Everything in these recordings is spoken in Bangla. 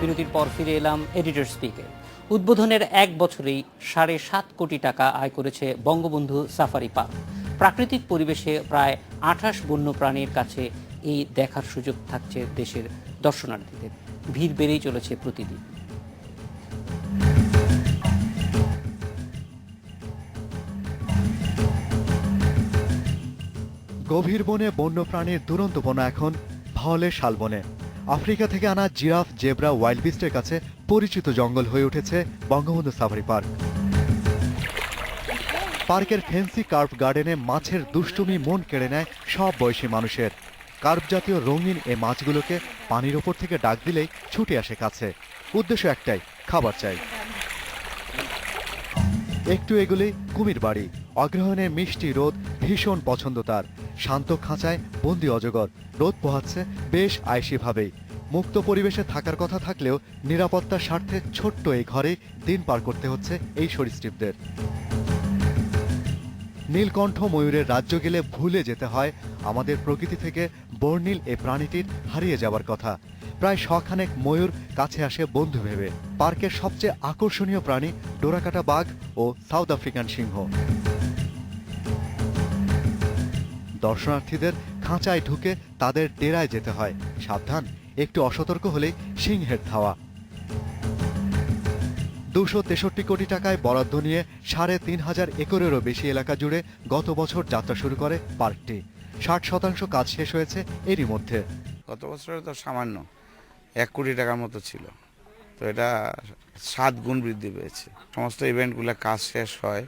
বিরতির পর ফিরে এলাম এডিটর স্পিকে। উদ্বোধনের 1 বছরেই 7.5 কোটি টাকা আয় করেছে বঙ্গবন্ধু সাফারি পার্ক। প্রাকৃতিক পরিবেশে প্রায় 28 বন্যপ্রাণীর কাছে এই দেখার সুযোগ থাকছে দেশের দর্শনার্থীদের। ভিড় বেড়েই চলেছে প্রতিদিন। গভীর বনে বন্যপ্রাণীর দুরন্ত বনা এখন ভাওয়ালের শালবনে। আফ্রিকা থেকে আনা জিরাফ, জেব্রা, ওয়াইল্ড বিস্টের কাছে পরিচিত জঙ্গল হয়ে উঠেছে বঙ্গবন্ধু সাফারি পার্ক। পার্কের ফেন্সি কার্ভ গার্ডেনে মাছের দুষ্টুমি মন কেড়ে নেয় সব বয়সী মানুষের। কার্ভ জাতীয় রঙিন এ মাছগুলোকে পানির ওপর থেকে ডাক দিলেই ছুটে আসে কাছে। উদ্দেশ্য একটাই, খাবার চাই। একটু এগুলেই কুমির বাড়ি। অগ্রহায়ণের মিষ্টি রোদ ভীষণ পছন্দ তার। শান্ত খাঁচায় বন্দি অজগর রোদ পোহাচ্ছে বেশ আয়সীভাবেই। মুক্ত পরিবেশে থাকার কথা থাকলেও নিরাপত্তার স্বার্থে ছোট্ট এই ঘরে দিন পার করতে হচ্ছে এই সরীসৃপদের। নীলকণ্ঠ ময়ূরের রাজ্য গেলে ভুলে যেতে হয় আমাদের প্রকৃতি থেকে বর্ণিল এ প্রাণীটির হারিয়ে যাবার কথা। প্রায় শখানেক ময়ূর কাছে আসে বন্ধু ভেবে। পার্কের সবচেয়ে আকর্ষণীয় প্রাণী ডোরাকাটা বাঘ ও সাউথ আফ্রিকান সিংহ। দর্শনার্থীদের খাঁচায় ঢুকে তাদের ডেরায় যেতে হয়। সাবধান, একটু অসতর্ক হলেই সিংহের ধাওয়া। 263 কোটি টাকায় বরাদ্দ নিয়ে 3,500 একরেরও বেশি এলাকা জুড়ে গত বছর যাত্রা শুরু করে পার্কটি। 60% কাজ শেষ হয়েছে এরই মধ্যে। গত বছরে তো সামান্য 1 কোটি টাকার মতো ছিল, তো এটা 7 গুণ বৃদ্ধি পেয়েছে। সমস্ত ইভেন্টগুলো কাজ শেষ হয়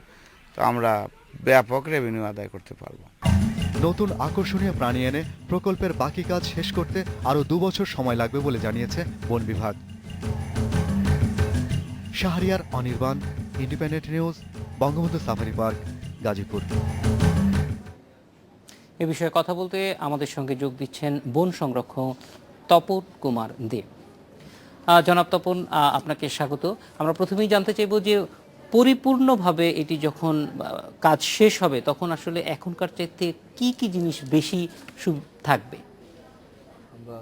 তো আমরা ব্যাপক রেভিনিউ আদায় করতে পারবো। নতুন আকর্ষণীয় প্রাণী এনে প্রকল্পের বাকি কাজ শেষ করতে আরও 2 বছর সময় লাগবে বলে জানিয়েছে বন বিভাগ। Shahriar, Anirban, Independent News, Bangabandhu Safari Park, Gazipur. এ বিষয়ে কথা বলতে আমাদের সঙ্গে যোগ দিচ্ছেন বন সংরক্ষক তপন কুমার দে। জনাব তপন, আপনাকে স্বাগত। আমরা প্রথমেই জানতে চাইব যে পরিপূর্ণভাবে এটি যখন কাজ শেষ হবে তখন আসলে এখনকার চাইতে কি কি জিনিস বেশি থাকবে? আমরা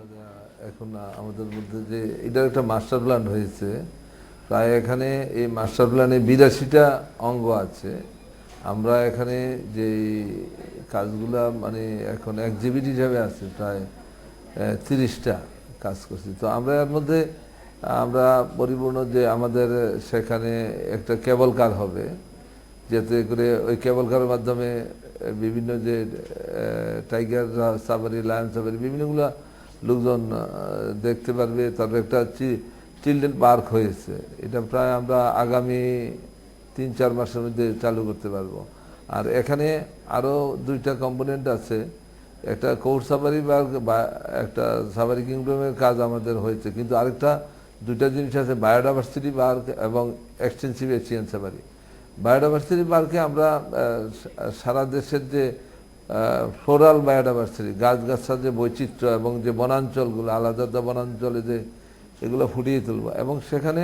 এখন আমাদের মধ্যে যে এটার একটা মাস্টার প্ল্যান হয়েছে, প্রায় এখানে এই মাস্টার প্ল্যানে 82টা অঙ্গ আছে। আমরা এখানে যে কাজগুলা মানে এখন এক্সিবিট হিসাবে আছে প্রায় 30টা কাজ করছি। তো আমরা এর মধ্যে আমরা পরিপূর্ণ যে আমাদের সেখানে একটা কেবল কার হবে, যাতে করে ওই কেবল কারের মাধ্যমে বিভিন্ন যে টাইগার সাফারি, লায়ন সাফারি বিভিন্নগুলো লোকজন দেখতে পারবে। তারপর একটা চিলড্রেন পার্ক হয়েছে, এটা প্রায় আমরা আগামী 3-4 মাসের মধ্যে চালু করতে পারবো। আর এখানে আরও 2টা কম্পোনেন্ট আছে, একটা কৌর সাফারি পার্ক বা একটা সাফারি কিংডমের কাজ আমাদের হয়েছে, কিন্তু আরেকটা 2টা জিনিস আছে, বায়োডাইভার্সিটি পার্ক এবং এক্সটেন্সিভ এশিয়ান সাফারি। বায়োডাইভার্সিটি পার্কে আমরা সারা দেশের যে ফ্লোরাল বায়োডাইভার্সিটি, গাছগাছার যে বৈচিত্র্য এবং যে বনাঞ্চলগুলো আলাদা বনাঞ্চলে যে এগুলো ফুটিয়ে তুলব, এবং সেখানে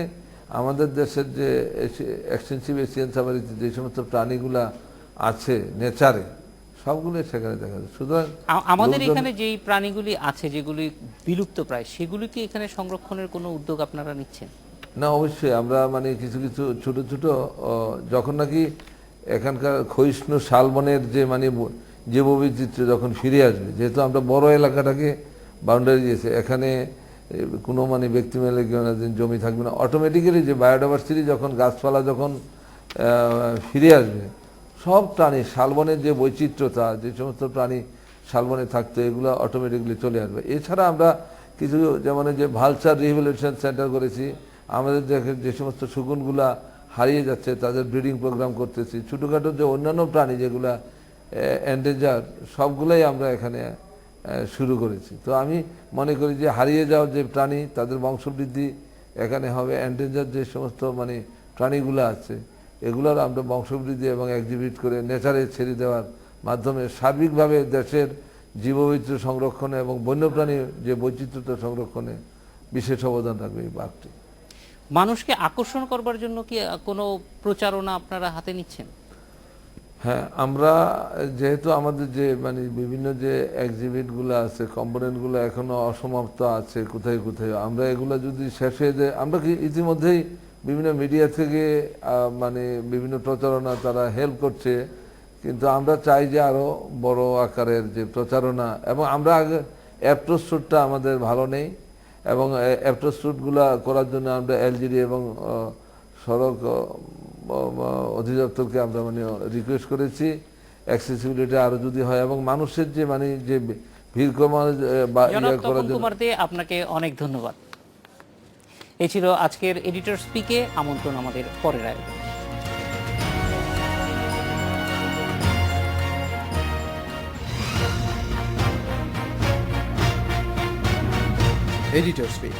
আমাদের দেশের যে এক্সটেন্সিভ এশিয়ান সাফারিতে যে সমস্ত প্রাণীগুলা আছে নেচারে সবগুলো সেখানে দেখা যায়। সুতরাং আমাদের এখানে যেই প্রাণীগুলি আছে যেগুলি বিলুপ্ত প্রায়, সেগুলি কি এখানে সংরক্ষণের কোনো উদ্যোগ আপনারা নিচ্ছেন? না, অবশ্যই আমরা মানে কিছু কিছু ছোট ছোট যখন নাকি এখানকার ক্ষয়িষ্ণু শালবনের যে মানে জীববৈচিত্র্য যখন ফিরে আসবে, যেহেতু আমরা বড় এলাকাটাকে বাউন্ডারি দিয়েছে, এখানে কোনো মানে ব্যক্তি মেলে জমি থাকবে না, অটোমেটিক্যালি যে বায়োডাইভার্সিটি যখন গাছপালা যখন ফিরে আসবে, সব প্রাণী শালবনের যে বৈচিত্র্যতা, যে সমস্ত প্রাণী শালবনে থাকতো এগুলো অটোমেটিক্যালি চলে আসবে। এছাড়া আমরা কিছু যেমন যে ভালচার রিহ্যাবিলিটেশন সেন্টার করেছি, আমাদের যে সমস্ত শকুনগুলা হারিয়ে যাচ্ছে তাদের ব্রিডিং প্রোগ্রাম করতেছি। ছোটোখাটো যে অন্যান্য প্রাণী যেগুলা এন্ডেঞ্জার সবগুলাই আমরা এখানে শুরু করেছি। তো আমি মনে করি যে হারিয়ে যাওয়া যে প্রাণী তাদের বংশবৃদ্ধি এখানে হবে, এন্ডেঞ্জার যে সমস্ত মানে প্রাণীগুলো আছে এগুলোর আমরা বংশবৃদ্ধি এবং এক্সিবিট করে নেচারে ছেড়ে দেওয়ার মাধ্যমে সার্বিকভাবে দেশের জীববৈচিত্র্য সংরক্ষণে এবং বন্যপ্রাণীর যে বৈচিত্র্যতা সংরক্ষণে বিশেষ অবদান রাখবে এই পার্কটি। মানুষকে আকর্ষণ করবার জন্য কি কোনো প্রচারণা আপনারা হাতে নিচ্ছেন? হ্যাঁ, আমরা যেহেতু আমাদের যে মানে বিভিন্ন যে এক্সিবিটগুলো আছে, কম্পোনেন্টগুলো এখনো অসমাপ্ত আছে কোথায় কোথায়, আমরা এগুলো যদি শেষ হয়ে যায়, আমরা কি ইতিমধ্যেই বিভিন্ন মিডিয়া থেকে মানে বিভিন্ন প্রচারণা তারা হেল্প করছে, কিন্তু আমরা চাই যে আরো বড় আকারের যে প্রচারণা, এবং আমরা আগে অ্যাপ্রোচ শ্যুটটা আমাদের ভালো নেই, এবং অ্যাপ্রোচ শ্যুটগুলো করার জন্য আমরা এলজিডি এবং সড়ক অধিদপ্তরকে আমরা মানে রিকোয়েস্ট করেছি অ্যাক্সেসিবিলিটি আরো যদি হয়, এবং মানুষের যে মানে যে ভিড় কমানো বা জনাব ইয়ে করার তপন জন্য। কুমার দে, আপনাকে অনেক ধন্যবাদ। এই ছিল আজকের এডিটর স্পিকে। আমন্ত্রণ আমাদের পরের আয়োজন। Editor speak.